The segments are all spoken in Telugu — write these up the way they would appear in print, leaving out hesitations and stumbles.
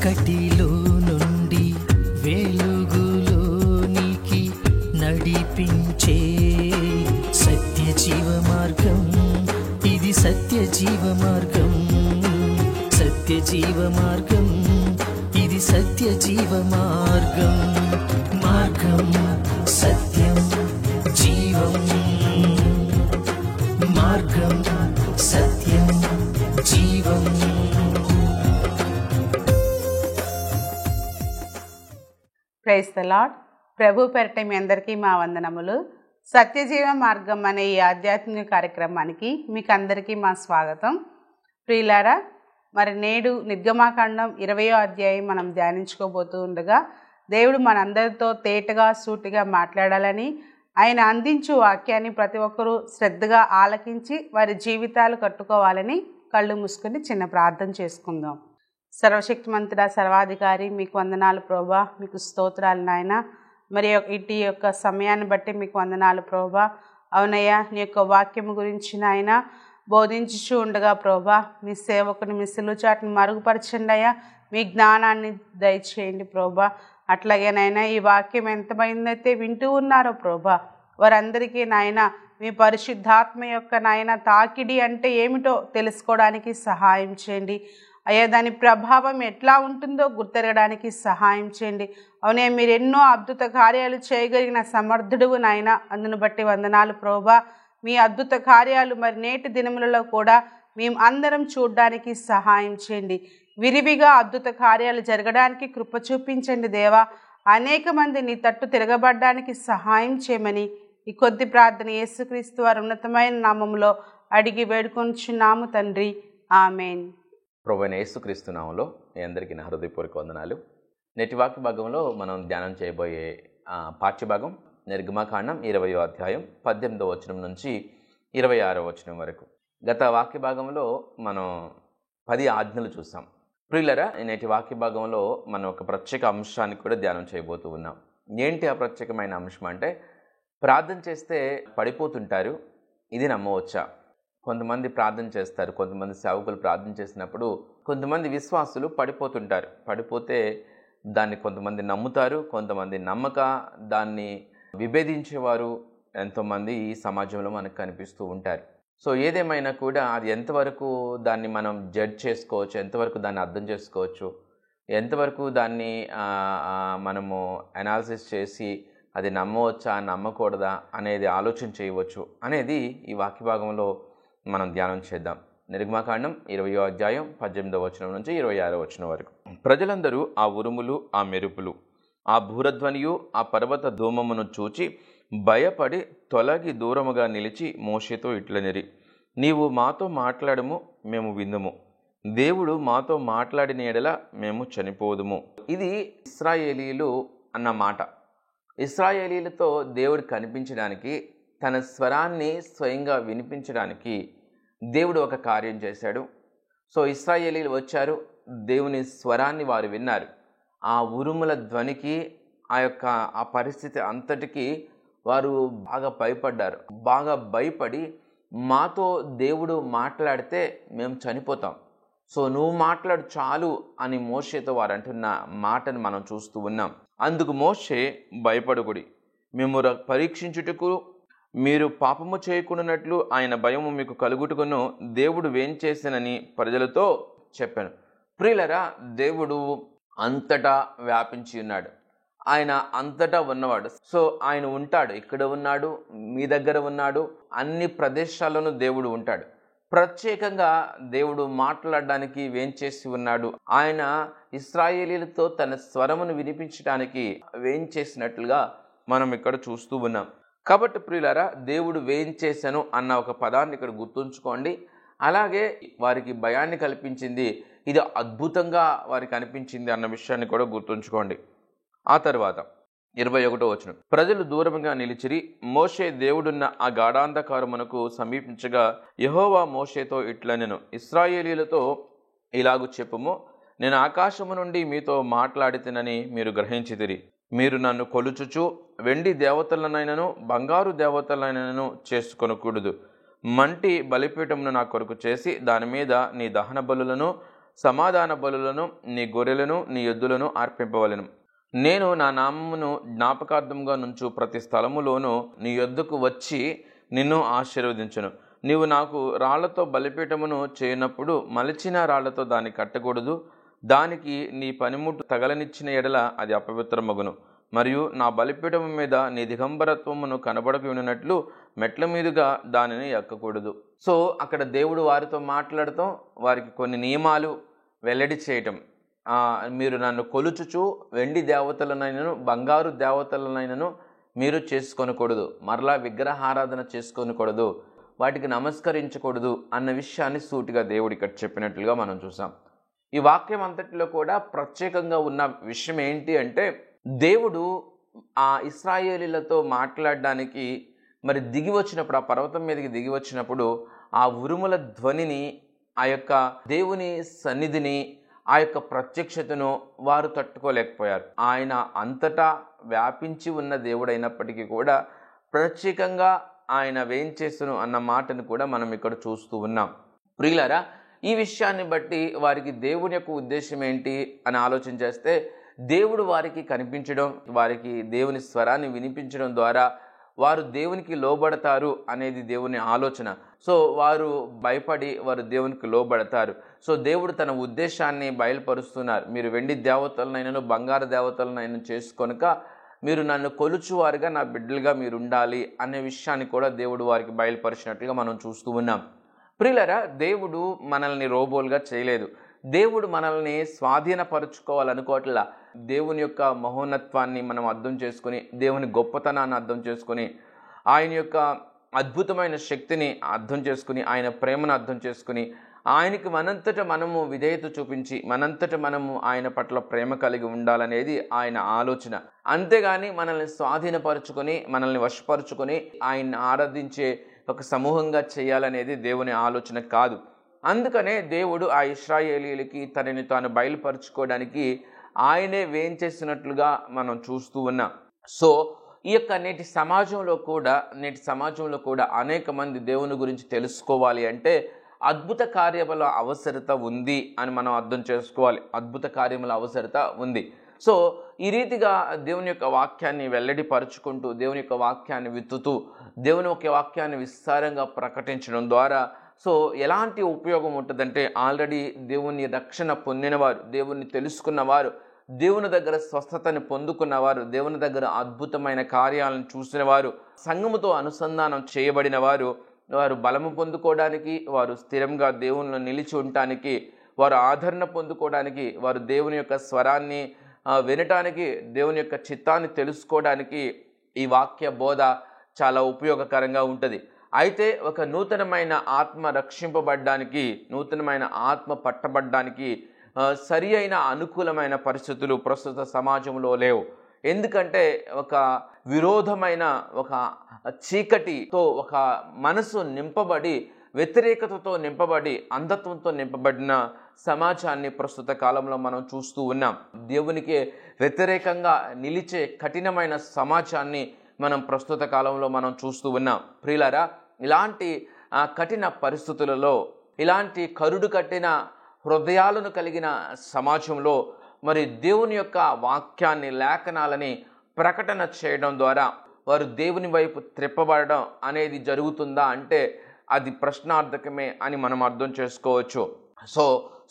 చీకటిలో నుండి వెలుగులోనికి నడిపించే సత్య జీవ మార్గం, ఇది సత్య జీవ మార్గం, సత్య జీవ మార్గం, ఇది సత్య జీవ మార్గం. మార్గం సత్యం జీవం, మార్గం సత్యం జీవం. Praise the lord. ప్రభు పేరిట మీ అందరికీ మా వందనములు. సత్యజీవ మార్గం అనే ఈ ఆధ్యాత్మిక కార్యక్రమానికి మీకు అందరికీ మా స్వాగతం. ప్రియులారా, మరి నేడు నిర్గమాకాండం 20వ అధ్యాయం మనం ధ్యానించుకోబోతూ ఉండగా దేవుడు మనందరితో తేటగా సూటిగా మాట్లాడాలని, ఆయన అందించు వాక్యాన్ని ప్రతి ఒక్కరూ శ్రద్ధగా ఆలకించి వారి జీవితాలు కట్టుకోవాలని కళ్ళు మూసుకొని చిన్న ప్రార్థన చేసుకుందాం. సర్వశక్తిమంతుడా, సర్వాధికారి, మీకు వందనాలు ప్రభువా, మీకు స్తోత్రాలు నాయన. మరి ఇటు యొక్క సమయాన్ని బట్టి మీకు వందనాలు ప్రభువా. అవునయ్యా, నీ యొక్క వాక్యము గురించి నాయన బోధించుచూ ఉండగా ప్రభువా, మీ సేవకుని మీ సిలుచాటును మరుగుపరచండి అయ్యా, మీ జ్ఞానాన్ని దయచేయండి ప్రభువా. అట్లాగేనైనా ఈ వాక్యం ఎంతమందైతే వింటూ ఉన్నారో ప్రభువా, వారందరికీ నాయన మీ పరిశుద్ధాత్మ యొక్క నాయన తాకిడి అంటే ఏమిటో తెలుసుకోవడానికి సహాయం చేయండి అయ్యా. దాని ప్రభావం ఎట్లా ఉంటుందో గుర్తెరగడానికి సహాయం చేయండి. అవునే, మీరు ఎన్నో అద్భుత కార్యాలు చేయగలిగిన సమర్థుడువు నాయన, అందును బట్టి వందనాలు ప్రభువా. మీ అద్భుత కార్యాలు మరి నేటి దినములలో కూడా మేము అందరం చూడడానికి సహాయం చేయండి. విరివిగా అద్భుత కార్యాలు జరగడానికి కృప చూపించండి దేవా. అనేక మంది నీ తట్టు తిరగబడడానికి సహాయం చేయమని ఈ కొద్ది ప్రార్థన యేసుక్రీస్తు వారి ఉన్నతమైన నామములో అడిగి వేడుకొంచున్నాము తండ్రి, ఆమెన్. ప్రభువైన యేసుక్రీస్తు నామములో మీ అందరికీ నా హృదయపూర్వక వందనాలు. నేటి వాక్య భాగంలో మనం ధ్యానం చేయబోయే పాఠ్యభాగం నిర్గమాకాండం 20వ అధ్యాయం 18వ వచనం నుంచి 26వ వచనం వరకు. గత వాక్య భాగంలో మనం 10 ఆజ్ఞలు చూసాం. ప్రియులరా, నేటి వాక్య భాగంలో మనం ఒక ప్రత్యేక అంశాన్ని కూడా ధ్యానం చేయబోతూ ఉన్నాం. ఏంటి ఆ ప్రత్యేకమైన అంశం అంటే, ప్రార్థన చేస్తే పడిపోతుంటారు, ఇది నమ్మవచ్చా? కొంతమంది ప్రార్థన చేస్తారు, కొంతమంది సేవకులు ప్రార్థన చేసినప్పుడు కొంతమంది విశ్వాసులు పడిపోతుంటారు. పడిపోతే దాన్ని కొంతమంది నమ్ముతారు, కొంతమంది నమ్మక దాన్ని విభేదించేవారు ఎంతోమంది ఈ సమాజంలో మనకు కనిపిస్తూ ఉంటారు. సో ఏదేమైనా కూడా అది ఎంతవరకు దాన్ని మనం జడ్జ్ చేసుకోవచ్చు, ఎంతవరకు దాన్ని అర్థం చేసుకోవచ్చు, ఎంతవరకు దాన్ని మనము అనాలిసిస్ చేసి అది నమ్మవచ్చా నమ్మకూడదా అనేది ఆలోచన చేయవచ్చు అనేది ఈ వాక్య భాగంలో మనం ధ్యానం చేద్దాం. నిర్గమాకాండం 20వ అధ్యాయం 18వ వచనం నుంచి 26వ వచనం వరకు. ప్రజలందరూ ఆ ఉరుములు, ఆ మెరుపులు, ఆ భూరధ్వనియు, ఆ పర్వత ధూమమును చూచి భయపడి తొలగి దూరముగా నిలిచి మోషేతో ఇట్లనిరి, నీవు మాతో మాట్లాడము, మేము విందుము. దేవుడు మాతో మాట్లాడిన ఎడల మేము చనిపోదుము. ఇది ఇశ్రాయేలీలు అన్న మాట. ఇశ్రాయేలీలతో దేవుడు కనిపించడానికి, తన స్వరాన్ని స్వయంగా వినిపించడానికి దేవుడు ఒక కార్యం చేశాడు. సో ఇశ్రాయేలీలు వచ్చారు, దేవుని స్వరాన్ని వారు విన్నారు. ఆ ఉరుముల ధ్వనికి, ఆ పరిస్థితి అంతటికీ వారు బాగా భయపడ్డారు. బాగా భయపడి, మాతో దేవుడు మాట్లాడితే మేము చనిపోతాం, సో నువ్వు మాట్లాడు చాలు అని మోషేతో వారు అంటున్న మాటను మనం చూస్తూ ఉన్నాం. అందుకు మోషే, భయపడుకుడి, మేము పరీక్షించుటకు మీరు పాపము చేయకుండానట్లు ఆయన భయము మీకు కలుగుటకును దేవుడు వేంచేసనని ప్రజలతో చెప్పాను. ప్రియులరా, దేవుడు అంతటా వ్యాపించి ఉన్నాడు. ఆయన అంతటా ఉన్నవాడు. సో ఆయన ఉంటాడు, ఇక్కడ ఉన్నాడు, మీ దగ్గర ఉన్నాడు, అన్ని ప్రదేశాల్లోనూ దేవుడు ఉంటాడు. ప్రత్యేకంగా దేవుడు మాట్లాడడానికి వేంచేసి ఉన్నాడు. ఆయన ఇశ్రాయేలీలతో తన స్వరమును వినిపించడానికి వేంచేసినట్లుగా మనం ఇక్కడ చూస్తూ ఉన్నాం. కాబట్టి ప్రియులారా, దేవుడు వేయించేశాను అన్న ఒక పదాన్ని ఇక్కడ గుర్తుంచుకోండి. అలాగే వారికి భయాన్ని కల్పించింది, ఇది అద్భుతంగా వారికి అనిపించింది అన్న విషయాన్ని కూడా గుర్తుంచుకోండి. ఆ తర్వాత 21వ వచనం, ప్రజలు దూరముగా నిలిచిరి, మోషే దేవుడున్న ఆ గాఢాంధకారమునకు సమీపించగా యెహోవా మోషేతో ఇట్లనెను, ఇశ్రాయేలీలతో ఇలాగు చెప్పుము, నేను ఆకాశము నుండి మీతో మాట్లాడితినని మీరు గ్రహించితిరి. మీరు నన్ను కొలుచుచు వెండి దేవతలనైనను బంగారు దేవతలనైనను చేసుకొనకూడదు. మంటి బలిపీఠమును నా కొరకు చేసి దాని మీద నీ దహన బలులను సమాధాన బలులను, నీ గొర్రెలను, నీ ఎద్దులను అర్పింపవలెను. నేను నా నామమును జ్ఞాపకార్థంగా నుంచు ప్రతి స్థలములోనూ నీ యొద్దకు వచ్చి నిన్ను ఆశీర్వదించును. నీవు నాకు రాళ్లతో బలిపీఠమును చేయనప్పుడు మలిచిన రాళ్లతో దాన్ని కట్టకూడదు. దానికి నీ పనిముట్టు తగలనిచ్చిన ఎడల అది అపవిత్రమగును. మరియు నా బలిపీఠము మీద నీ దిగంబరత్వమును కనబడకున్నట్లు మెట్ల మీదుగా దానిని ఎక్కకూడదు. సో అక్కడ దేవుడు వారితో మాట్లాడటం, వారికి కొన్ని నియమాలు వెల్లడి చేయటం. మీరు నన్ను కొలుచుచు వెండి దేవతలనైనను బంగారు దేవతలనైనను మీరు చేసుకొనకూడదు, మరలా విగ్రహారాధన చేసుకొనకూడదు, వాటికి నమస్కరించకూడదు అన్న విషయాన్ని సూటిగా దేవుడు ఇక్కడ చెప్పినట్లుగా మనం చూసాం. ఈ వాక్యం అంతటిలో కూడా ప్రత్యేకంగా ఉన్న విషయం ఏంటి అంటే, దేవుడు ఆ ఇశ్రాయేలీలతో మాట్లాడడానికి మరి దిగి వచ్చినప్పుడు, ఆ పర్వతం మీదకి దిగి వచ్చినప్పుడు ఆ ఉరుముల ధ్వనిని, ఆ యొక్క దేవుని సన్నిధిని, ఆ యొక్క ప్రత్యక్షతను వారు తట్టుకోలేకపోయారు. ఆయన అంతటా వ్యాపించి ఉన్న దేవుడైనప్పటికీ కూడా ప్రత్యేకంగా ఆయన వేంచేసును అన్న మాటను కూడా మనం ఇక్కడ చూస్తూ ఉన్నాం. ప్రియులారా, ఈ విషయాన్ని బట్టి వారికి దేవుని యొక్క ఉద్దేశం ఏంటి అని ఆలోచన చేస్తే, దేవుడు వారికి కనిపించడం, వారికి దేవుని స్వరాన్ని వినిపించడం ద్వారా వారు దేవునికి లోబడతారు అనేది దేవుని ఆలోచన. సో వారు భయపడి వారు దేవునికి లోబడతారు. సో దేవుడు తన ఉద్దేశాన్ని బయలుపరుస్తున్నారు. మీరు వెండి దేవతలనైనను బంగారు దేవతలనైనా చేసుకొనక మీరు నన్ను కొలుచువారుగా నా బిడ్డలుగా మీరు ఉండాలి అనే విషయాన్ని కూడా దేవుడు వారికి బయలుపరిచినట్లుగా మనం చూస్తూ ఉన్నాం. ప్రియులారా, దేవుడు మనల్ని రోబోలుగా చేయలేదు. దేవుడు మనల్ని స్వాధీనపరుచుకోవాలనుకోవట్లా. దేవుని యొక్క మహోన్నత్వాన్ని మనం అర్థం చేసుకుని, దేవుని గొప్పతనాన్ని అర్థం చేసుకుని, ఆయన యొక్క అద్భుతమైన శక్తిని అర్థం చేసుకుని, ఆయన ప్రేమను అర్థం చేసుకుని, ఆయనకి మనంతట మనము విధేయత చూపించి మనంతట మనము ఆయన పట్ల ప్రేమ కలిగి ఉండాలనేది ఆయన ఆలోచన. అంతేగాని మనల్ని స్వాధీనపరుచుకొని, మనల్ని వశపరుచుకొని ఆయన్ని ఆరాధించే ఒక సమూహంగా చేయాలనేది దేవుని ఆలోచన కాదు. అందుకనే దేవుడు ఆ ఇశ్రాయేలీలకి తనని తాను బయలుపరుచుకోవడానికి ఆయనే వేంచేసినట్లుగా మనం చూస్తూ ఉన్నాం. సో ఈ యొక్క నేటి సమాజంలో కూడా అనేక మంది దేవుని గురించి తెలుసుకోవాలి అంటే అద్భుత కార్యముల అవసరత ఉంది అని మనం అర్థం చేసుకోవాలి. అద్భుత కార్యముల అవసరత ఉంది. సో ఈ రీతిగా దేవుని యొక్క వాక్యాన్ని వెల్లడిపరుచుకుంటూ, దేవుని యొక్క వాక్యాన్ని విత్తుతూ, దేవుని యొక్క వాక్యాన్ని విస్తారంగా ప్రకటించడం ద్వారా సో ఎలాంటి ఉపయోగం ఉంటుందంటే, ఆల్రెడీ దేవుని రక్షణ పొందినవారు, దేవుని తెలుసుకున్నవారు, దేవుని దగ్గర స్వస్థతని పొందుకున్నవారు, దేవుని దగ్గర అద్భుతమైన కార్యాలను చూసిన వారు, సంఘముతో అనుసంధానం చేయబడిన వారు, వారు బలము పొందుకోవడానికి, వారు స్థిరంగా దేవునిలో నిలిచి ఉండటానికి, వారు ఆదరణ పొందుకోవడానికి, వారు దేవుని యొక్క స్వరాన్ని వినటానికి, దేవుని యొక్క చిత్తాన్ని తెలుసుకోవడానికి ఈ వాక్య బోధ చాలా ఉపయోగకరంగా ఉంటుంది. అయితే ఒక నూతనమైన ఆత్మ రక్షింపబడ్డానికి, నూతనమైన ఆత్మ పట్టబడ్డానికి సరి అయిన అనుకూలమైన పరిస్థితులు ప్రస్తుత సమాజంలో లేవు. ఎందుకంటే ఒక విరోధమైన, ఒక చీకటితో ఒక మనసు నింపబడి, వ్యతిరేకతతో నింపబడి, అంధత్వంతో నింపబడిన సమాజాన్ని ప్రస్తుత కాలంలో మనం చూస్తూ ఉన్నాం. దేవునికి వ్యతిరేకంగా నిలిచే కఠినమైన సమాజాన్ని మనం ప్రస్తుత కాలంలో మనం చూస్తూ ఉన్నాం. ప్రియులారా, ఇలాంటి కఠిన పరిస్థితులలో, ఇలాంటి కరుడు కట్టిన హృదయాలను కలిగిన సమాజంలో మరి దేవుని యొక్క వాక్యాన్ని, లేఖనాలని ప్రకటన చేయడం ద్వారా వారు దేవుని వైపు త్రిప్పబడడం అనేది జరుగుతుందా అంటే అది ప్రశ్నార్థకమే అని మనం అర్థం చేసుకోవచ్చు. సో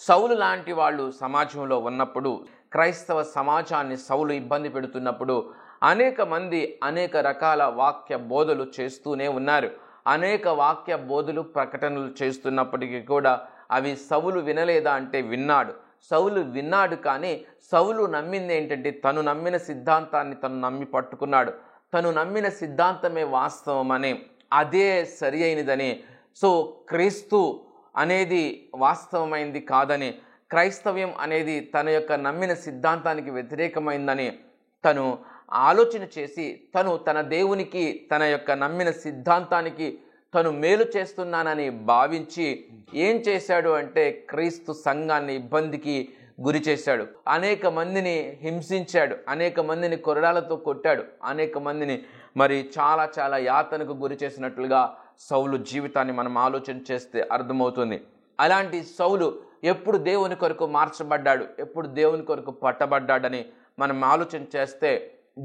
సౌలు లాంటి వాళ్ళు సమాజంలో ఉన్నప్పుడు, క్రైస్తవ సమాజాన్ని సౌలు ఇబ్బంది పెడుతున్నప్పుడు అనేక మంది అనేక రకాల వాక్య బోధలు చేస్తూనే ఉన్నారు. అనేక వాక్య బోధలు, ప్రకటనలు చేస్తున్నప్పటికీ కూడా అవి సౌలు వినలేదా అంటే విన్నాడు. సౌలు విన్నాడు, కానీ సౌలు నమ్మింది ఏంటంటే తను నమ్మిన సిద్ధాంతాన్ని తను నమ్మి పట్టుకున్నాడు. తను నమ్మిన సిద్ధాంతమే వాస్తవమని, అదే సరి అయినదని, సో క్రీస్తు అనేది వాస్తవమైంది కాదని, క్రైస్తవ్యం అనేది తన యొక్క నమ్మిన సిద్ధాంతానికి వ్యతిరేకమైందని తను ఆలోచన చేసి, తన దేవునికి, తన యొక్క నమ్మిన సిద్ధాంతానికి తను మేలు చేస్తున్నానని భావించి ఏం చేశాడు అంటే క్రీస్తు సంఘాన్ని ఇబ్బందికి గురి చేశాడు. అనేక మందిని హింసించాడు, అనేక మందిని కొరడాలతో కొట్టాడు, అనేక మందిని మరి చాలా చాలా యాతనకు గురి చేసినట్లుగా సౌలు జీవితాన్ని మనం ఆలోచన చేస్తే అర్థమవుతుంది. అలాంటి సౌలు ఎప్పుడు దేవుని కొరకు మార్చబడ్డాడు, ఎప్పుడు దేవుని కొరకు పట్టబడ్డాడని మనం ఆలోచన చేస్తే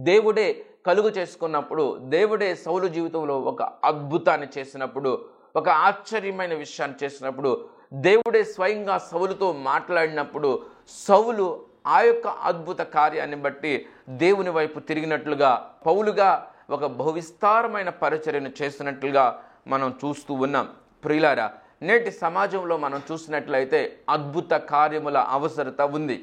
దేవుడే కలుగు చేసుకున్నప్పుడు, దేవుడే సౌలు జీవితంలో ఒక అద్భుతాన్ని చేసినప్పుడు, ఒక ఆశ్చర్యమైన విషయాన్ని చేసినప్పుడు, దేవుడే స్వయంగా సౌలుతో మాట్లాడినప్పుడు సౌలు ఆ యొక్క అద్భుత కార్యాన్ని బట్టి దేవుని వైపు తిరిగినట్లుగా, పౌలుగా ఒక బహువిస్తారమైన పరిచర్యను చేసినట్లుగా మనం చూస్తూ ఉన్నాం. ప్రియులారా, నేటి సమాజంలో మనం చూసినట్లయితే అద్భుత కార్యముల అవసరత ఉంది.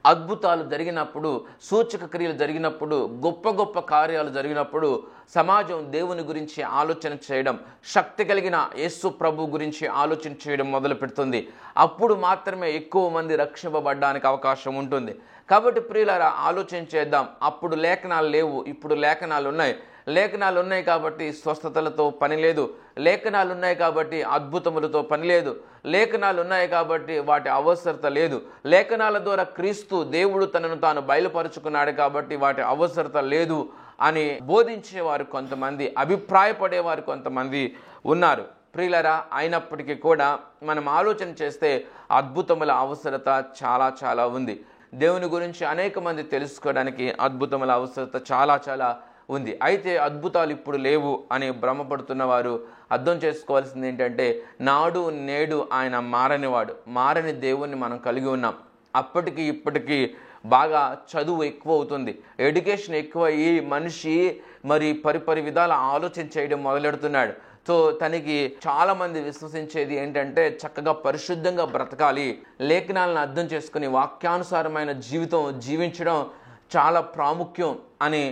అద్భుతాలు జరిగినప్పుడు, సూచక క్రియలు జరిగినప్పుడు, గొప్ప గొప్ప కార్యాలు జరిగినప్పుడు సమాజం దేవుని గురించి ఆలోచన చేయడం, శక్తి కలిగిన యేసు ప్రభు గురించి ఆలోచన చేయడం మొదలు పెడుతుంది. అప్పుడు మాత్రమే ఎక్కువ మంది రక్షింపబడడానికి అవకాశం ఉంటుంది. కాబట్టి ప్రియులారా, ఆలోచన చేద్దాం. అప్పుడు లేఖనాలు లేవు, ఇప్పుడు లేఖనాలు ఉన్నాయి. లేఖనాలు ఉన్నాయి కాబట్టి స్వస్థతలతో పని లేదు, లేఖనాలు ఉన్నాయి కాబట్టి అద్భుతములతో పని లేదు, లేఖనాలు ఉన్నాయి కాబట్టి వాటి అవసరత లేదు, లేఖనాల ద్వారా క్రీస్తు దేవుడు తనను తాను బయలుపరుచుకున్నాడు కాబట్టి వాటి అవసరత లేదు అని బోధించేవారు కొంతమంది, అభిప్రాయపడేవారు కొంతమంది ఉన్నారు. ప్రియులరా, అయినప్పటికీ కూడా మనం ఆలోచన చేస్తే అద్భుతముల అవసరత చాలా చాలా ఉంది. దేవుని గురించి అనేక మంది తెలుసుకోవడానికి అద్భుతముల అవసరత చాలా చాలా ఉంది. అయితే అద్భుతాలు ఇప్పుడు లేవు అని భ్రమపడుతున్న వారు అర్థం చేసుకోవాల్సింది ఏంటంటే, నాడు నేడు ఆయన మారనివాడు, మారని దేవుణ్ణి మనం కలిగి ఉన్నాం. అప్పటికి ఇప్పటికీ బాగా చదువు ఎక్కువ అవుతుంది, ఎడ్యుకేషన్ ఎక్కువ అయ్యి మనిషి మరి పరిపరి విధాల ఆలోచన చేయడం మొదలెడుతున్నాడు. సో తనకి చాలామంది విశ్వసించేది ఏంటంటే, చక్కగా పరిశుద్ధంగా బ్రతకాలి, లేఖనాలను అర్థం చేసుకుని వాక్యానుసారమైన జీవితం జీవించడం చాలా ప్రాముఖ్యం అని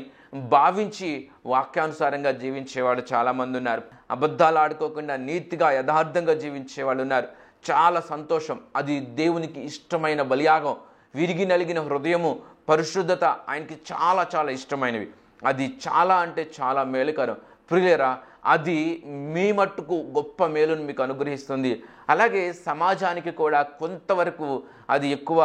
భావించి వాక్యానుసారంగా జీవించేవాళ్ళు చాలామంది ఉన్నారు. అబద్ధాలు ఆడుకోకుండా నీతిగా యథార్థంగా జీవించేవాళ్ళు ఉన్నారు. చాలా సంతోషం. అది దేవునికి ఇష్టమైన బలియాగం. విరిగి నలిగిన హృదయము, పరిశుద్ధత ఆయనకి చాలా చాలా ఇష్టమైనవి. అది చాలా అంటే చాలా మేలుకరం. ప్రియులారా, అది మీ మట్టుకు గొప్ప మేలును మీకు అనుగ్రహిస్తుంది. అలాగే సమాజానికి కూడా కొంతవరకు అది ఎక్కువ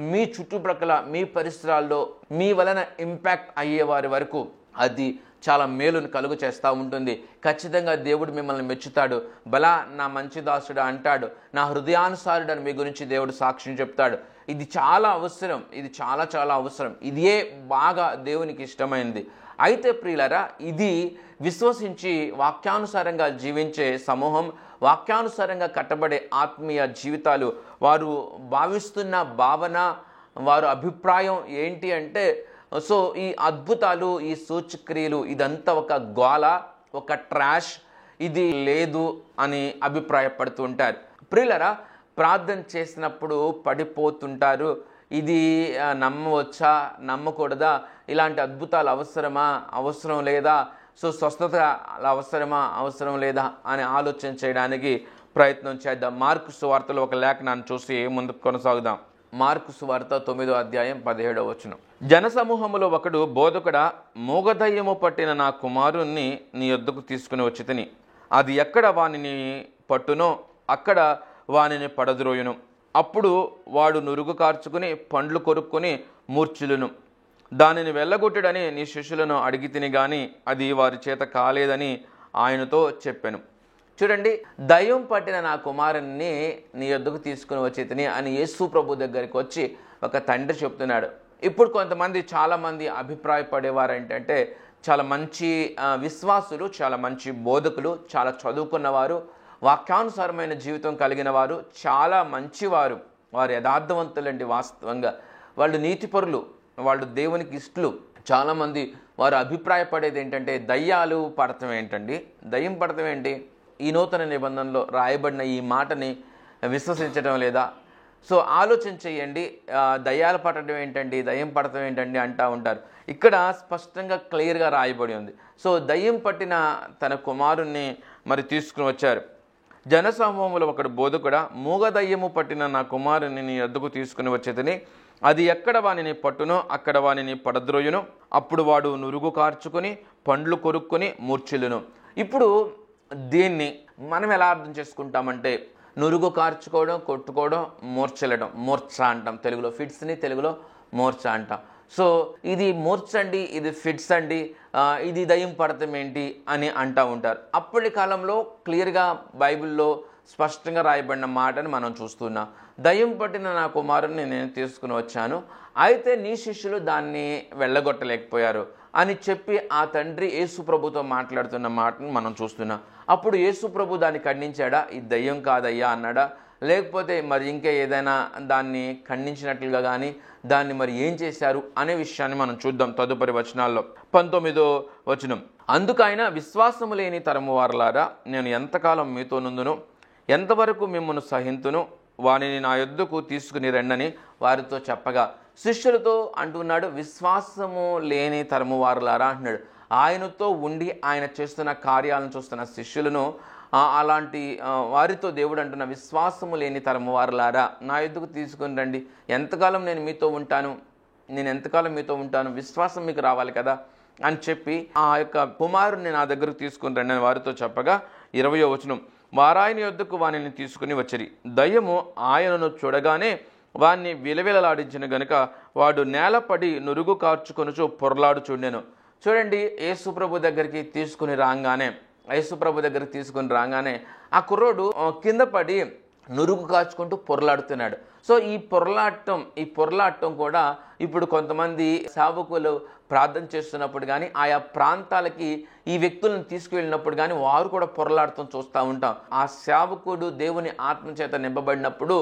మీ చుట్టుప్రక్కల మీ పరిసరాల్లో మీ వలన ఇంపాక్ట్ అయ్యేవారి వరకు అది చాలా మేలును కలుగు చేస్తూ ఉంటుంది. ఖచ్చితంగా దేవుడు మిమ్మల్ని మెచ్చుతాడు. బలా నా మంచి దాసుడు అంటాడు, నా హృదయానుసారుడు అని మీ గురించి దేవుడు సాక్ష్యం చెప్తాడు. ఇది చాలా అవసరం, ఇది చాలా చాలా అవసరం. ఇదే బాగా దేవునికి ఇష్టమైనది. అయితే ప్రియులారా, ఇది విశ్వసించి వాక్యానుసారంగా జీవించే సమూహం, వాక్యానుసారంగా కట్టబడే ఆత్మీయ జీవితాలు, వారు భావిస్తున్న భావన, వారు అభిప్రాయం ఏంటి అంటే, సో ఈ అద్భుతాలు, ఈ సూచక్రియలు ఇదంతా ఒక గోల, ఒక ట్రాష్, ఇది లేదు అని అభిప్రాయపడుతూ ఉంటారు. ప్రియులారా, ప్రార్థన చేసినప్పుడు పడిపోతుంటారు. ఇది నమ్మవచ్చా, నమ్మకూడదా, ఇలాంటి అద్భుతాలు అవసరమా, అవసరం లేదా, సో స్వస్థత అవసరమా, అవసరం లేదా అని ఆలోచన చేయడానికి ప్రయత్నం చేద్దాం. మార్కు సువార్తలో ఒక లేఖనాన్ని చూసి ముందుకు కొనసాగుదాం. మార్కు సువార్త 9వ అధ్యాయం 17వ వచనం. జనసమూహములో ఒకడు, బోధకుడా, మూగదయ్యము పట్టిన నా కుమారుణ్ణి నీ యొద్దకు తీసుకుని వచ్చి తిని, అది ఎక్కడ వానిని పట్టునో అక్కడ వానిని పడద్రోయును. అప్పుడు వాడు నురుగు కార్చుకుని పండ్లు కొరుక్కుని మూర్ఛిలును. దానిని వెళ్ళగొట్టుడని నీ శిష్యులను అడిగి తిని గాని అది వారి చేత కాలేదని ఆయనతో చెప్పాను. చూడండి, దయ్యం పట్టిన నా కుమారుణ్ణి నీ యొద్దకు తీసుకుని వచ్చి తిని అని యేసు ప్రభు దగ్గరికి వచ్చి ఒక తండ్రి చెప్తున్నాడు. ఇప్పుడు కొంతమంది చాలామంది అభిప్రాయపడేవారు ఏంటంటే, చాలా మంచి విశ్వాసులు, చాలా మంచి బోధకులు, చాలా చదువుకున్నవారు, వాక్యానుసారమైన జీవితం కలిగిన వారు, చాలా మంచివారు, వారు యథార్థవంతులండి. వాస్తవంగా వాళ్ళు నీతిపరులు, వాళ్ళు దేవునికి ఇష్టలు. చాలామంది వారు అభిప్రాయపడేది ఏంటంటే, దయ్యాలు పడటం ఏంటండి, దయ్యం పడటం ఏంటి, ఈ నూతన నిబంధనలో రాయబడిన ఈ మాటని విశ్వసించడం లేదా? సో ఆలోచన చేయండి, దయ్యాలు పట్టడం ఏంటండి, దయ్యం పడటం ఏంటండి అంటూ ఉంటారు. ఇక్కడ స్పష్టంగా క్లియర్గా రాయబడి ఉంది. సో దయ్యం పట్టిన తన కుమారుణ్ణి మరి తీసుకుని వచ్చారు. జనసమూహంలో ఒకడు, బోధకుడా, మూగదయ్యము పట్టిన నా కుమారుని నీ యొద్దకు తీసుకుని వచ్చేదని అది ఎక్కడ వానిని పట్టునో అక్కడ వానిని పడద్రోయును. అప్పుడు వాడు నురుగు కార్చుకొని పండ్లు కొరుక్కుని మూర్ఛిలును. ఇప్పుడు దీన్ని మనం ఎలా అర్థం చేసుకుంటామంటే, నురుగు కార్చుకోవడం, కొట్టుకోవడం, మూర్ఛలడం, మూర్ఛ అంటాం తెలుగులో, ఫిట్స్ని తెలుగులో మూర్ఛ అంటాం. సో ఇది మూర్ఛ అండి, ఇది ఫిట్స్ అండి, ఇది దయ్యం పడటం ఏంటి అని అంటూ ఉంటారు. అప్పటి కాలంలో క్లియర్గా బైబిల్లో స్పష్టంగా రాయబడిన మాటని మనం చూస్తున్నాం. దయ్యం పట్టిన నా కుమారుని నేను తీసుకుని వచ్చాను, అయితే నీ శిష్యులు దాన్ని వెళ్ళగొట్టలేకపోయారు అని చెప్పి ఆ తండ్రి యేసు ప్రభుతో మాట్లాడుతున్న మాటను మనం చూస్తున్నాం. అప్పుడు యేసు ప్రభు దాన్ని ఖండించాడా? ఇది దయ్యం కాదయ్యా అన్నాడా? లేకపోతే మరి ఇంకా ఏదైనా దాన్ని ఖండించినట్లుగా కానీ దాన్ని మరి ఏం చేశారు అనే విషయాన్ని మనం చూద్దాం తదుపరి వచనాల్లో. 19వ వచనం, అందుకైనా విశ్వాసము లేని తరము వారలారా, నేను ఎంతకాలం మీతో నుందును, ఎంతవరకు మిమ్మల్ని సహింతును, వారిని నా యొద్దకు తీసుకుని రండని వారితో చెప్పగా, శిష్యులతో అంటున్నాడు, విశ్వాసము లేని తరము వారలారా అంటున్నాడు. ఆయనతో ఉండి ఆయన చేస్తున్న కార్యాలను చూస్తున్న శిష్యులను అలాంటి వారితో దేవుడు అంటున్న, విశ్వాసము లేని తరము వారలారా నా యొద్దకు తీసుకుని రండి, ఎంతకాలం నేను మీతో ఉంటాను, నేను ఎంతకాలం మీతో ఉంటాను, విశ్వాసం మీకు రావాలి కదా అని చెప్పి ఆ యొక్క కుమారుని నా దగ్గరకు తీసుకుని రండి అని వారితో చెప్పగా, 20వ వచనం, వారాయన యొద్దకు వానిని తీసుకుని వచ్చిరి. దయ్యము ఆయనను చూడగానే వాణ్ణి విలవిలలాడించిన గనుక వాడు నేలపడి నురుగు కార్చుకొనుచు పొరలాడుచుండెను. చూడండి, యేసుప్రభు దగ్గరికి తీసుకుని రాగానే ఆ కుర్రోడు కింద పడి నురుగు కాచుకుంటూ పొరలాడుతున్నాడు. సో ఈ పొరలాడటం కూడా ఇప్పుడు కొంతమంది సేవకులు ప్రార్థన చేస్తున్నప్పుడు కానీ ఆయా ప్రాంతాలకి ఈ వ్యక్తులను తీసుకువెళ్ళినప్పుడు కానీ వారు కూడా పొరలాడటం చూస్తూ ఉంటాం. ఆ సేవకుడు దేవుని ఆత్మ చేత నింపబడినప్పుడు,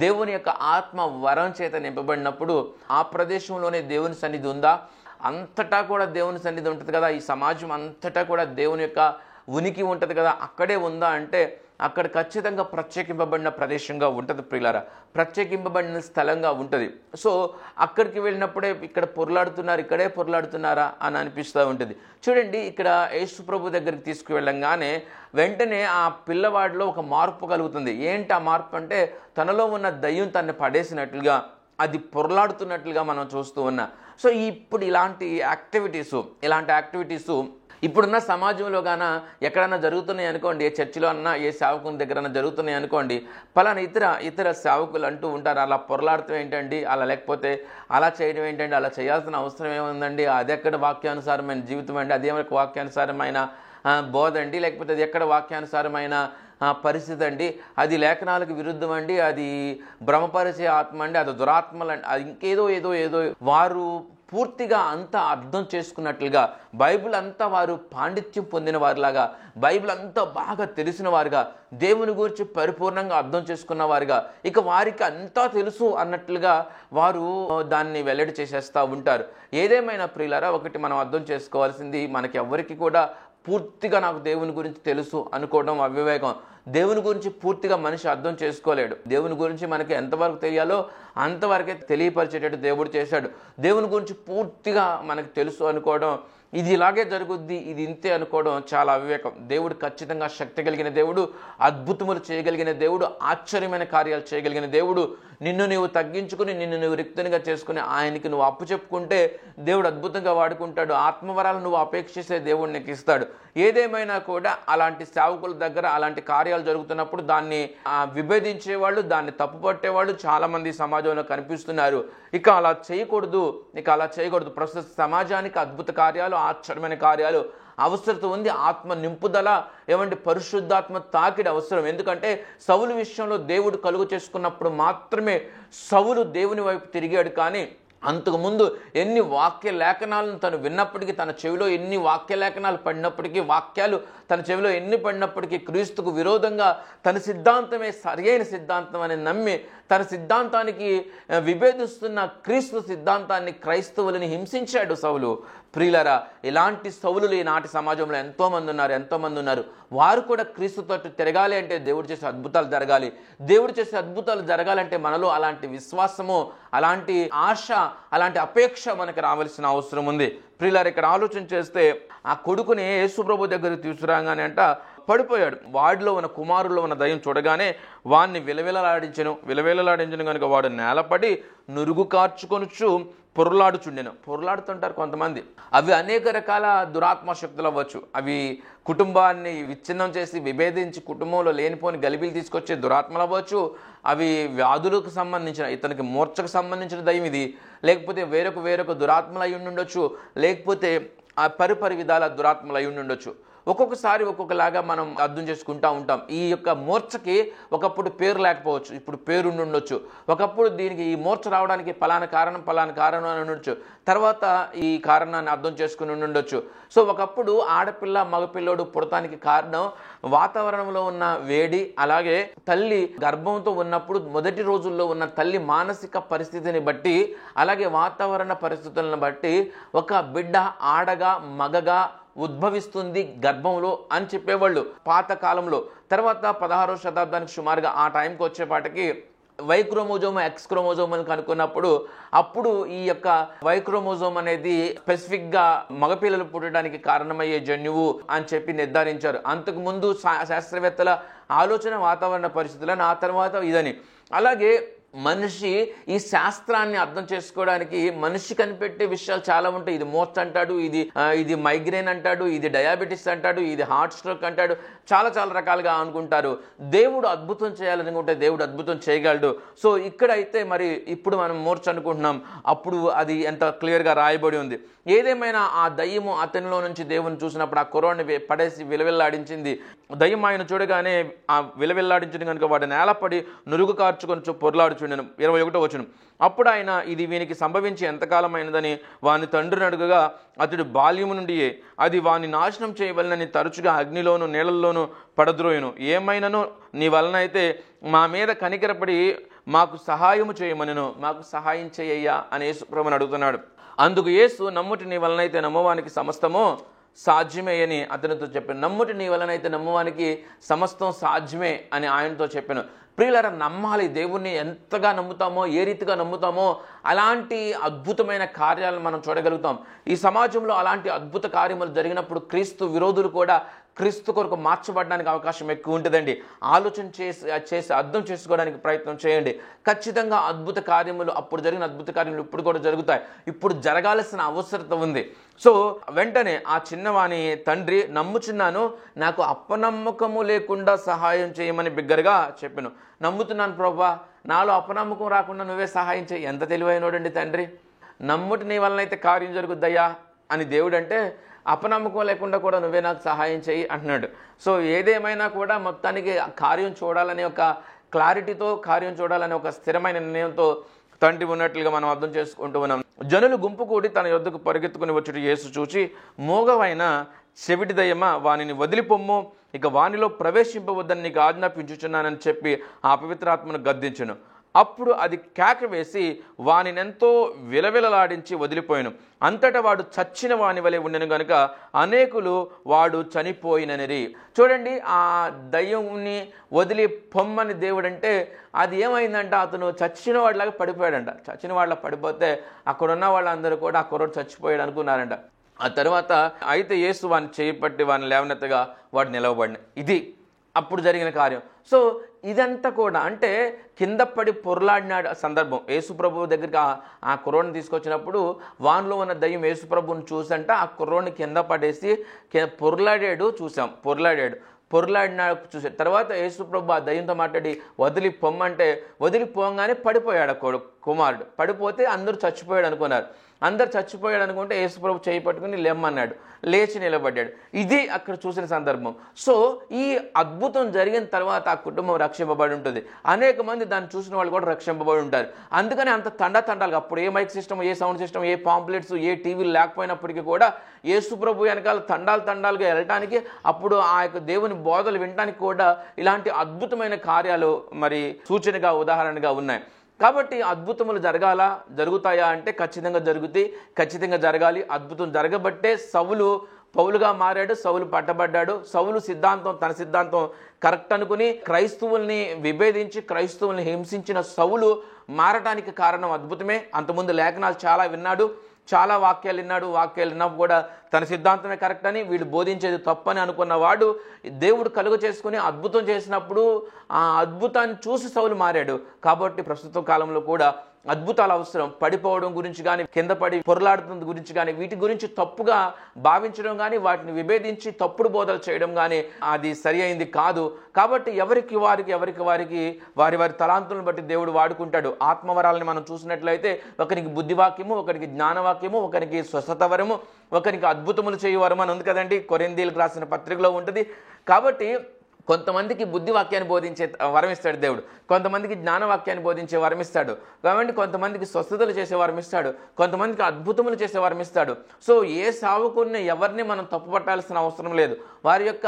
దేవుని యొక్క ఆత్మ వరం చేత నింపబడినప్పుడు ఆ ప్రదేశంలోనే దేవుని సన్నిధి ఉందా? అంతటా కూడా దేవుని సన్నిధి ఉంటుంది కదా, ఈ సమాజం అంతటా కూడా దేవుని యొక్క ఉనికి ఉంటుంది కదా, అక్కడే ఉందా అంటే అక్కడ ఖచ్చితంగా ప్రత్యేకింపబడిన ప్రదేశంగా ఉంటుంది ప్రియులారా, ప్రత్యేకింపబడిన స్థలంగా ఉంటుంది. సో అక్కడికి వెళ్ళినప్పుడే ఇక్కడే పొరలాడుతున్నారా అని అనిపిస్తూ ఉంటుంది. చూడండి, ఇక్కడ యేసు ప్రభు దగ్గరికి తీసుకువెళ్ళంగానే వెంటనే ఆ పిల్లవాడిలో ఒక మార్పు కలుగుతుంది. ఏంటి ఆ మార్పు అంటే, తనలో ఉన్న దయ్యం తనని పడేసినట్లుగా, అది పొరలాడుతున్నట్లుగా మనం చూస్తూ ఉన్నాం. సో ఇప్పుడు ఇలాంటి యాక్టివిటీసు ఇప్పుడున్న సమాజంలో గాన ఎక్కడన్నా జరుగుతున్నాయి అనుకోండి, ఏ చర్చిలో అన్నా ఏ సేవకుని దగ్గర జరుగుతున్నాయి అనుకోండి, పలానా ఇతర సేవకులు అంటూ ఉంటారు, అలా పొరలాడటం ఏంటండి, అలా లేకపోతే అలా చేయడం ఏంటండి, అలా చేయాల్సిన అవసరం ఏముందండి, అది ఎక్కడ వాక్యానుసారమైన జీవితం అండి, అదేమైనా వాక్యానుసారమైన బోధ అండి, లేకపోతే అది ఎక్కడ వాక్యానుసారమైన పరిస్థితి అండి, అది లేఖనాలకు విరుద్ధం అండి, అది భ్రమపరిచే ఆత్మ అండి, అది దురాత్మలండి, అది ఇంకేదో వారు పూర్తిగా అంతా అర్థం చేసుకున్నట్లుగా, బైబిల్ అంతా వారు పాండిత్యం పొందిన వారిలాగా, బైబిల్ అంతా బాగా తెలిసిన వారుగా, దేవుని గురించి పరిపూర్ణంగా అర్థం చేసుకున్న వారుగా, ఇక వారికి అంతా తెలుసు అన్నట్లుగా వారు దాన్ని వెల్లడి చేసేస్తూ ఉంటారు. ఏదేమైనా ప్రియులారా, ఒకటి మనం అర్థం చేసుకోవాల్సింది, మనకి ఎవరికి కూడా పూర్తిగా నాకు దేవుని గురించి తెలుసు అనుకోవడం అవివేకం. దేవుని గురించి పూర్తిగా మనిషి అర్థం చేసుకోలేడు. దేవుని గురించి మనకి ఎంతవరకు తెలియాలో అంతవరకే తెలియపరిచేటట్టు దేవుడు చేశాడు. దేవుని గురించి పూర్తిగా మనకు తెలుసు అనుకోవడం, ఇది ఇలాగే జరుగుద్ది, ఇది ఇంతే అనుకోవడం చాలా అవివేకం. దేవుడు ఖచ్చితంగా శక్తి కలిగిన దేవుడు, అద్భుతములు చేయగలిగిన దేవుడు, ఆశ్చర్యమైన కార్యాలు చేయగలిగిన దేవుడు. నిన్ను నీవు తగ్గించుకుని, నిన్ను నువ్వు రిక్తునిగా చేసుకుని ఆయనకి నువ్వు అప్పు చెప్పుకుంటే దేవుడు అద్భుతంగా వాడుకుంటాడు. ఆత్మవరాలు నువ్వు అపేక్షిస్తే దేవుడు నీకు ఇస్తాడు. ఏదేమైనా కూడా అలాంటి సేవకుల దగ్గర అలాంటి కార్యాలు జరుగుతున్నప్పుడు దాన్ని విభేదించేవాళ్ళు, దాన్ని తప్పుపట్టేవాళ్ళు చాలా మంది సమాజంలో కనిపిస్తున్నారు. ఇక అలా చేయకూడదు. ప్రస్తుత సమాజానికి అద్భుత కార్యాలు, ఆశ్చర్యమైన కార్యాలు అవసరం ఉంది. ఆత్మ నింపుదల, పరిశుద్ధాత్మ తాకిడి అవసరం. ఎందుకంటే సౌలు విషయంలో దేవుడు కలుగు చేసుకున్నప్పుడు మాత్రమే సౌలు దేవుని వైపు తిరిగాడు. కానీ అంతకుముందు ఎన్ని వాక్య లేఖనాలను తను విన్నప్పటికీ, తన చెవిలో ఎన్ని వాక్య లేఖనాలు పడినప్పటికీ, వాక్యాలు తన చెవిలో ఎన్ని పడినప్పటికీ, క్రీస్తుకు విరోధంగా తన సిద్ధాంతమే సరియైన సిద్ధాంతం అని నమ్మి తన సిద్ధాంతానికి విభేదిస్తున్న క్రీస్తు సిద్ధాంతాన్ని, క్రైస్తవులని హింసించాడు సౌలు. ప్రియులరా, ఇలాంటి సౌలులు ఈనాటి సమాజంలో ఎంతోమంది ఉన్నారు. వారు కూడా క్రీస్తుతో తిరగాలి అంటే దేవుడు చేసే అద్భుతాలు జరగాలి. దేవుడు చేసే అద్భుతాలు జరగాలంటే మనలో అలాంటి విశ్వాసము, అలాంటి ఆశ, అలాంటి అపేక్ష మనకు రావాల్సిన అవసరం ఉంది. ప్రియులారా, ఇక్కడ ఆలోచన చేస్తే ఆ కొడుకుని యేసుప్రభు దగ్గరికి తీసుకురాగానే అంట పడిపోయాడు. వాడిలో ఉన్న కుమారుల్లో ఉన్న దయ్యం చూడగానే వాడిని విలవిలలాడించను కనుక వాడు నేలపడి నురుగు కార్చుకొనుచు పొరలాడుతుంటారు కొంతమంది. అవి అనేక రకాల దురాత్మ శక్తులు అవ్వచ్చు. అవి కుటుంబాన్ని విచ్ఛిన్నం చేసి విభేదించి కుటుంబంలో లేనిపోని గలిబిలు తీసుకొచ్చే దురాత్మలు అవ్వచ్చు. అవి వ్యాధులకు సంబంధించిన, ఇతనికి మూర్ఛకు సంబంధించిన దయ్యం ఇది, లేకపోతే వేరొక దురాత్మలు అయి ఉండొచ్చు, లేకపోతే ఆ పరిపరి విధాల దురాత్మలు అయి ఉండొచ్చు. ఒక్కొక్కసారి ఒక్కొక్కలాగా మనం అర్థం చేసుకుంటూ ఉంటాం. ఈ యొక్క మూర్ఛకి ఒకప్పుడు పేరు లేకపోవచ్చు, ఇప్పుడు పేరు ఉండొచ్చు. ఒకప్పుడు దీనికి ఈ మూర్ఛ రావడానికి పలానా కారణం అని ఉండొచ్చు, తర్వాత ఈ కారణాన్ని అర్థం చేసుకుని ఉండొచ్చు. సో ఒకప్పుడు ఆడపిల్ల మగపిల్లోడు పుడటానికి కారణం వాతావరణంలో ఉన్న వేడి, అలాగే తల్లి గర్భంతో ఉన్నప్పుడు మొదటి రోజుల్లో ఉన్న తల్లి మానసిక పరిస్థితిని బట్టి, అలాగే వాతావరణ పరిస్థితులను బట్టి ఒక బిడ్డ ఆడగా మగగా ఉద్భవిస్తుంది గర్భంలో అని చెప్పేవాళ్ళు పాత కాలంలో. తర్వాత 16వ శతాబ్దానికి సుమారుగా ఆ టైంకి వచ్చేపాటికి వై క్రోమోజోమ్ ఎక్స్ క్రోమోజోమ్ అని కనుక్కున్నప్పుడు అప్పుడు ఈ యొక్క వై క్రోమోజోమ్ అనేది స్పెసిఫిక్గా మగపిల్లలు పుట్టడానికి కారణమయ్యే జన్యువు అని చెప్పి నిర్ధారించారు. అంతకు ముందు శాస్త్రవేత్తల ఆలోచన వాతావరణ పరిస్థితులను, ఆ తర్వాత ఇదని. అలాగే మనిషి ఈ శాస్త్రాన్ని అర్థం చేసుకోవడానికి మనిషి కనిపెట్టే విషయాలు చాలా ఉంటాయి. ఇది మూర్ఛ అంటాడు, ఇది మైగ్రేన్ అంటాడు, ఇది డయాబెటీస్ అంటాడు, ఇది హార్ట్ స్ట్రోక్ అంటాడు, చాలా రకాలుగా అనుకుంటారు. దేవుడు అద్భుతం చేయాలనుకుంటే దేవుడు అద్భుతం చేయగలడు. సో ఇక్కడైతే మరి ఇప్పుడు మనం మూర్ఛ అనుకుంటున్నాం, అప్పుడు అది ఎంత క్లియర్గా రాయబడి ఉంది. ఏదేమైనా ఆ దయ్యము అతనిలో నుంచి దేవుని చూసినప్పుడు ఆ కుర్రాడిని పడేసి విలవిల్లాడించింది. దయ్యం ఆయన చూడగానే ఆ విలవిల్లాడించింది కనుక వాడు నేలపడి నురుగు కార్చుకొని పొరలాడుచుండెను. 21వ వచనం. అప్పుడు ఆయన ఇది వీనికి సంభవించి ఎంతకాలమైనదని వాని తండ్రిని అడుగగా అతడు బాల్యము నుండియే అది వాని నాశనం చేయవలనని తరచుగా అగ్నిలోను నీళ్ళల్లోనూ పడద్రోయును. ఏమైనాను నీ వలన అయితే మా మీద కనికరపడి మాకు సహాయము చేయమనెను, మాకు సహాయం చేయయ్యా అని యేసు ప్రభువుని అడుగుతున్నాడు. అందుకు యేసు నమ్ముటి నీ వలనైతే నమ్మవానికి సమస్తము సాధ్యమే అని అతనితో చెప్పాను. నమ్ముటి నీ వలనైతే నమ్మవానికి సమస్తం సాధ్యమే అని ఆయనతో చెప్పాను. ప్రియులారా, నమ్మాలి. దేవుణ్ణి ఎంతగా నమ్ముతామో, ఏ రీతిగా నమ్ముతామో అలాంటి అద్భుతమైన కార్యాలను మనం చూడగలుగుతాం. ఈ సమాజంలో అలాంటి అద్భుత కార్యములు జరిగినప్పుడు క్రీస్తు విరోధులు కూడా క్రీస్తు కొరకు మార్చబడడానికి అవకాశం ఎక్కువ ఉంటుందండి. ఆలోచన చేసి అర్థం చేసుకోవడానికి ప్రయత్నం చేయండి. ఖచ్చితంగా అద్భుత కార్యములు, అప్పుడు జరిగిన అద్భుత కార్యములు ఇప్పుడు కూడా జరుగుతాయి. ఇప్పుడు జరగాల్సిన అవసరత ఉంది. సో వెంటనే ఆ చిన్నవాని తండ్రి నమ్ముచున్నాను, నాకు అపనమ్మకము లేకుండా సహాయం చేయమని బిగ్గరగా చెప్పాను. నమ్ముతున్నాను ప్రభువా, నాలో అపనమ్మకం రాకుండా నువ్వే సహాయం చేయి. ఎంత తెలివైనోడండి తండ్రి. నమ్ముటి నీ వలనైతే కార్యం జరుగుద్దయ్యా అని దేవుడు అంటే, అపనమ్మకం లేకుండా కూడా నువ్వే నాకు సహాయం చేయి అంటున్నాడు. సో ఏదేమైనా కూడా మొత్తానికి కార్యం చూడాలనే ఒక క్లారిటీతో, కార్యం చూడాలనే ఒక స్థిరమైన నిర్ణయంతో తండ్రి ఉన్నట్లుగా మనం అర్థం చేసుకుంటూ ఉన్నాం. జనులు గుంపు కూడి తన యొద్దకు పరిగెత్తుకుని వచ్చుట యేసు చూచి, మోగవైన చెవిటి దయ్యమా వానిని వదిలిపొమ్ము, ఇక వానిలో ప్రవేశింపవద్దని నీకు ఆజ్ఞాపించుచున్నానని చెప్పి ఆ పవిత్రాత్మను గద్దించును. అప్పుడు అది కేక వేసి వానినెంతో విలవిలలాడించి వదిలిపోయాను. అంతటా వాడు చచ్చిన వాని వలె ఉండెను గనుక అనేకులు వాడు చనిపోయిననిరి. చూడండి, ఆ దయ్యంని వదిలి పొమ్మని దేవుడు అంటే అది ఏమైందంట, అతను చచ్చిన వాడిలాగా పడిపోయాడంట. చచ్చిన వాళ్ళ పడిపోతే అక్కడున్న వాళ్ళందరూ కూడా ఆ కుర్రోడు చచ్చిపోయాడు అనుకున్నారంట. ఆ తర్వాత అయితే యేసు వాడిని చేపట్టి వాడిని లేవనెత్తగా వాడు నిలవబడిన. ఇది అప్పుడు జరిగిన కార్యం. సో ఇదంతా కూడా అంటే కింద పడి పొరలాడిన సందర్భం. యేసుప్రభు దగ్గరికి ఆ కుర్రోడిని తీసుకొచ్చినప్పుడు వానిలో ఉన్న దయ్యం యేసుప్రభుని చూసంట ఆ కుర్రోడిని కింద పడేసి పొరలాడాడు చూసాం. పొరలాడిన చూసాడు. తర్వాత యేసుప్రభు ఆ దయ్యంతో మాట్లాడి వదిలి పొమ్మంటే వదిలిపోగానే పడిపోయాడు కుమారుడు. పడిపోతే అందరూ చచ్చిపోయాడు అనుకున్నారు. అందరు చచ్చిపోయాడు అనుకుంటే యేసుప్రభు చేయి పట్టుకుని లేమ్మన్నాడు, లేచి నిలబడ్డాడు. ఇది అక్కడ చూసిన సందర్భం. సో ఈ అద్భుతం జరిగిన తర్వాత ఆ కుటుంబం రక్షింపబడి ఉంటుంది. అనేక మంది దాన్ని చూసిన వాళ్ళు కూడా రక్షింపబడి ఉంటారు. అందుకని అంత తండాలుగా అప్పుడు ఏ మైక్ సిస్టమ్, ఏ సౌండ్ సిస్టమ్, ఏ పాంప్లెట్స్, ఏ టీవీలు లేకపోయినప్పటికీ కూడా యేసుప్రభు వెనకాల తండాలుగా వెళ్ళటానికి, అప్పుడు ఆ యొక్క దేవుని బోధలు వినడానికి కూడా ఇలాంటి అద్భుతమైన కార్యాలు మరి సూచనగా ఉదాహరణగా ఉన్నాయి. కాబట్టి అద్భుతములు జరుగుతాయా అంటే ఖచ్చితంగా జరుగుతాయి, ఖచ్చితంగా జరగాలి. అద్భుతం జరగబట్టే సౌలు పౌలుగా మారాడు, సౌలు పట్టబడ్డాడు. సౌలు తన సిద్ధాంతం కరెక్ట్ అనుకుని క్రైస్తవుల్ని విభేదించి క్రైస్తవుల్ని హింసించిన సౌలు మారటానికి కారణం అద్భుతమే. అంతకుముందు లేఖనాలు చాలా విన్నాడు, చాలా వాక్యాలు విన్నప్పుడు కూడా తన సిద్ధాంతమే కరెక్ట్ అని, వీడు బోధించేది తప్పని అనుకున్నవాడు దేవుడు కలుగ చేసుకుని అద్భుతం చేసినప్పుడు ఆ అద్భుతాన్ని చూసి సౌలు మారాడు. కాబట్టి ప్రస్తుత కాలంలో కూడా అద్భుతాలు అవసరం. పడిపోవడం గురించి కానీ, కింద పడి పొరలాడుతున్న గురించి కానీ, వీటి గురించి తప్పుగా భావించడం కానీ, వాటిని విభేదించి తప్పుడు బోధలు చేయడం కానీ అది సరి అయింది కాదు. కాబట్టి ఎవరికి వారికి వారి తలాంతులను బట్టి దేవుడు వాడుకుంటాడు. ఆత్మవరాలని మనం చూసినట్లయితే ఒకరికి బుద్ధివాక్యము, ఒకరికి జ్ఞానవాక్యము, ఒకరికి స్వస్థత వరము, ఒకరికి అద్భుతములు చేయు వరం అని ఉంది కదండి, కొరింథీయులకు రాసిన పత్రికలో ఉంటుంది. కాబట్టి కొంతమందికి బుద్ధివాక్యాన్ని బోధించే వరం ఇస్తాడు దేవుడు, కొంతమందికి జ్ఞానవాక్యాన్ని బోధించే వరం ఇస్తాడు, కాబట్టి కొంతమందికి స్వస్థతలు చేసే వరం ఇస్తాడు, కొంతమందికి అద్భుతములు చేసే వరం ఇస్తాడు. సో ఏ సావుకుని ఎవరిని మనం తప్పుపట్టాల్సిన అవసరం లేదు. వారి యొక్క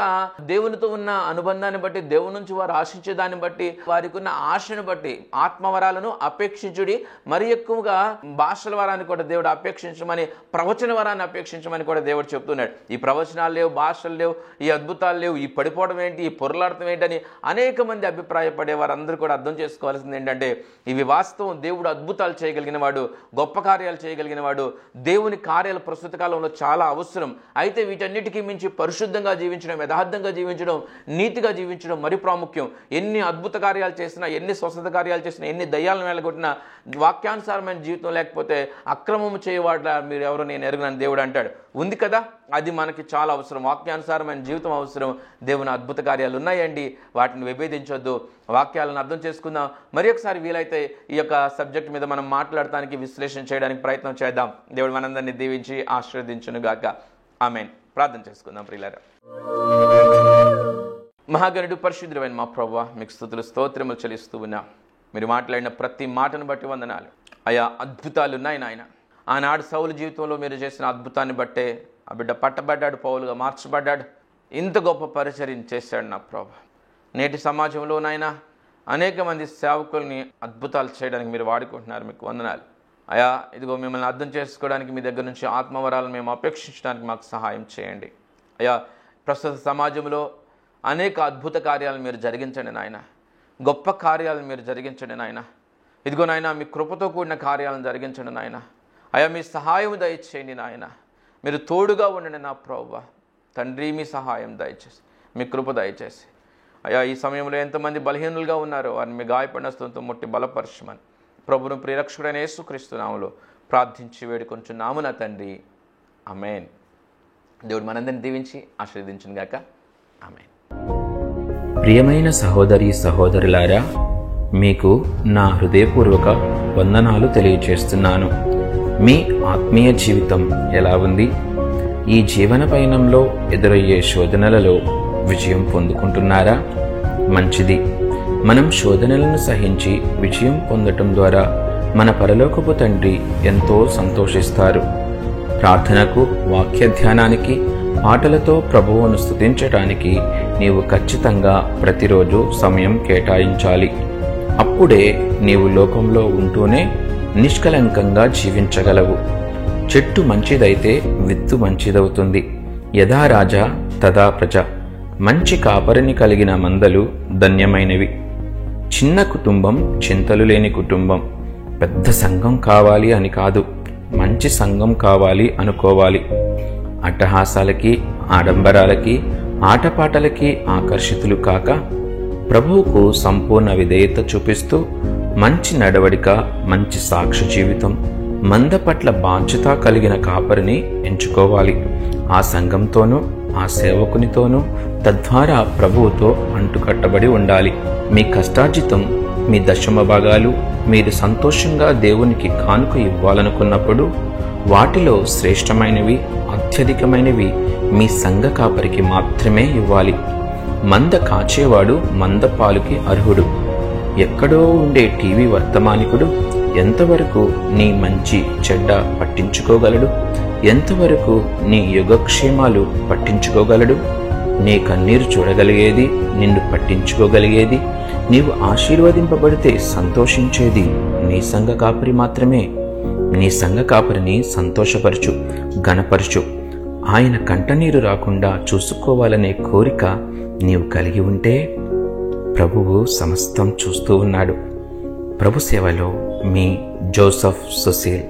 దేవునితో ఉన్న అనుబంధాన్ని బట్టి, దేవుని నుంచి వారు ఆశించే దాన్ని బట్టి, వారికి ఉన్న ఆశను బట్టి ఆత్మవరాలను అపేక్షించుడి, మరి ఎక్కువగా భాషల వరాన్ని కూడా దేవుడు అపేక్షించమని, ప్రవచన వరాన్ని అపేక్షించమని కూడా దేవుడు చెప్తున్నాడు. ఈ ప్రవచనాలు లేవు, భాషలు లేవు, ఈ అద్భుతాలు లేవు, ఈ పడిపోవడం ఏంటి, ఈ పొరలాడటం ఏంటని అనేక మంది అభిప్రాయపడే వారందరూ కూడా అర్థం చేసుకోవాల్సింది ఏంటంటే ఇవి వాస్తవం. దేవుడు అద్భుతాలు చేయగలిగిన వాడు, గొప్ప కార్యాలు చేయగలిగిన వాడు. దేవుని కార్యాలు ప్రస్తుత కాలంలో చాలా అవసరం. అయితే వీటన్నిటికీ మించి పరిశుద్ధంగా జీవించడం, యథార్థంగా జీవించడం, నీతిగా జీవించడం మరి ప్రాముఖ్యం. ఎన్ని అద్భుత కార్యాలు చేసినా, ఎన్ని స్వస్థత కార్యాలు చేసినా, ఎన్ని దయ్యాలను వెళ్ళగొట్టినా వాక్యానుసారమైన జీవితం లేకపోతే అక్రమము చేయవాడ మీరు ఎవరు నేను ఎరుగనని దేవుడు అంటాడు. ఉంది కదా, అది మనకి చాలా అవసరం. వాక్యానుసారమైన జీవితం అవసరం. దేవుని అద్భుత కార్యాలు ఉన్నాయండి, వాటిని విభేదించొద్దు. వాక్యాలను అర్థం చేసుకుందాం. మరి ఒకసారి వీలైతే ఈ యొక్క సబ్జెక్ట్ మీద మనం మాట్లాడటానికి, విశ్లేషణ చేయడానికి ప్రయత్నం చేద్దాం. దేవుడు మనందరినీ దీవించి ఆశీర్వదించును గాక. ఆమేన్. ప్రార్థన చేసుకుందాం ప్రియులారా. మహాగణుడు పరిశుద్ధుడైన మా ప్రభువా, మీకు స్తుతులు స్తోత్రములు చెల్లిస్తూ ఉన్నా. మీరు మాట్లాడిన ప్రతి మాటను బట్టి వందనాలు అయా. అద్భుతాలు ఉన్నాయి నాయన. ఆనాడు సౌలు జీవితంలో మీరు చేసిన అద్భుతాన్ని బట్టే ఆ బిడ్డ పట్టబడ్డాడు, పౌలుగా మార్చబడ్డాడు, ఇంత గొప్ప పరిచర్యను చేశాడు నా ప్రభు. నేటి సమాజంలో నాయన అనేక మంది సేవకుల్ని అద్భుతాలు చేయడానికి మీరు వాడుకుంటున్నారు, మీకు వందనాలు అయా. ఇదిగో మిమ్మల్ని అర్థం చేసుకోవడానికి మీ దగ్గర నుంచి ఆత్మవరాలను మేము అపేక్షించడానికి మాకు సహాయం చేయండి అయా. ప్రస్తుత సమాజంలో అనేక అద్భుత కార్యాలను మీరు జరిగించండి నాయన, గొప్ప కార్యాలను మీరు జరిగించండి నాయన. ఇదిగో నాయన, మీ కృపతో కూడిన కార్యాలను జరిగించండి నాయన అయా. మీ సహాయం దయచేయండి నాయన, మీరు తోడుగా ఉండండి నా ప్రభువా తండ్రి. మీ సహాయం దయచేసి, మీ కృప దయచేసి అయా. ఈ సమయంలో ఎంతమంది బలహీనులుగా ఉన్నారో వారిని మీ గాయపడిన స్తుతితో ముట్టి బలపరచమని ప్రభువును ప్రియరక్షకుడైన యేసుక్రీస్తు నామములో ప్రార్థించి వేడుకొంచున్నాము నా తండ్రి. ఆమేన్. దేవుడు మనందరిని దీవించి ఆశీర్వదించును గాక. ఆమేన్. ప్రియమైన సహోదరి సహోదరులారా, మీకు నా హృదయపూర్వక వందనాలు తెలియజేస్తున్నాను. మీ ఆత్మీయ జీవితం ఎలా ఉంది? ఈ జీవన పయనంలో ఎదురయ్యే శోధనలలో విజయం పొందుకుంటున్నారా? మంచిది. మనం శోధనలను సహించి విజయం పొందటం ద్వారా మన పరలోకపు తండ్రి ఎంతో సంతోషిస్తారు. ప్రార్థనకు, వాక్య ధ్యానానికి, పాటలతో ప్రభువును స్తుతించటానికి నీవు ఖచ్చితంగా ప్రతిరోజు సమయం కేటాయించాలి. అప్పుడే నీవు లోకంలో ఉంటూనే నిష్కలంకంగా జీవించగలవు. చెట్టు మంచిదైతే విత్తు మంచిదవుతుంది. యథా రాజా తదా ప్రజ. మంచి కాపరిని కలిగిన మందలు ధన్యమైనవి. చిన్న కుటుంబం చింతలు లేని కుటుంబం. పెద్ద సంఘం కావాలి అని కాదు, మంచి సంఘం కావాలి అనుకోవాలి. అట్టహాసాలకి, ఆడంబరాలకి, ఆటపాటలకి ఆకర్షితులు కాక ప్రభువుకు సంపూర్ణ విధేయత చూపిస్తూ మంచి నడవడిక, మంచి సాక్ష్య జీవితం, మంద పట్ల బాధ్యత కలిగిన కాపరిని ఎంచుకోవాలి. ఆ సంఘంతోనూ ఆ సేవకునితోనూ తద్వారా ప్రభువుతో అంటుకట్టబడి ఉండాలి. మీ కష్టార్జితం, మీ దశమ భాగాలు మీరు సంతోషంగా దేవునికి కానుక ఇవ్వాలనుకున్నప్పుడు వాటిలో శ్రేష్టమైనవి, అత్యధికమైనవి మీ సంఘ కాపరికి మాత్రమే ఇవ్వాలి. మంద కాచేవాడు మంద పాలుకి అర్హుడు. ఎక్కడో ఉండే టీవీ వర్తమానికుడు ఎంతవరకు నీ మంచి చెడ్డ పట్టించుకోగలడు? ఎంతవరకు నీ యోగక్షేమాలు పట్టించుకోగలడు? నీ కన్నీరు చూడగలిగేది, నిన్ను పట్టించుకోగలిగేది, నీవు ఆశీర్వదింపబడితే సంతోషించేది నీ సంఘ కాపరి మాత్రమే. నీ సంఘ కాపరిని సంతోషపరచు, ఘనపరచు. ఆయన కంటనీరు రాకుండా చూసుకోవాలనే కోరిక నీవు కలిగి ఉంటే ప్రభువు సమస్తం చూస్తూ ఉన్నాడు. ప్రభు సేవలో మీ జోసెఫ్ సుశీల్.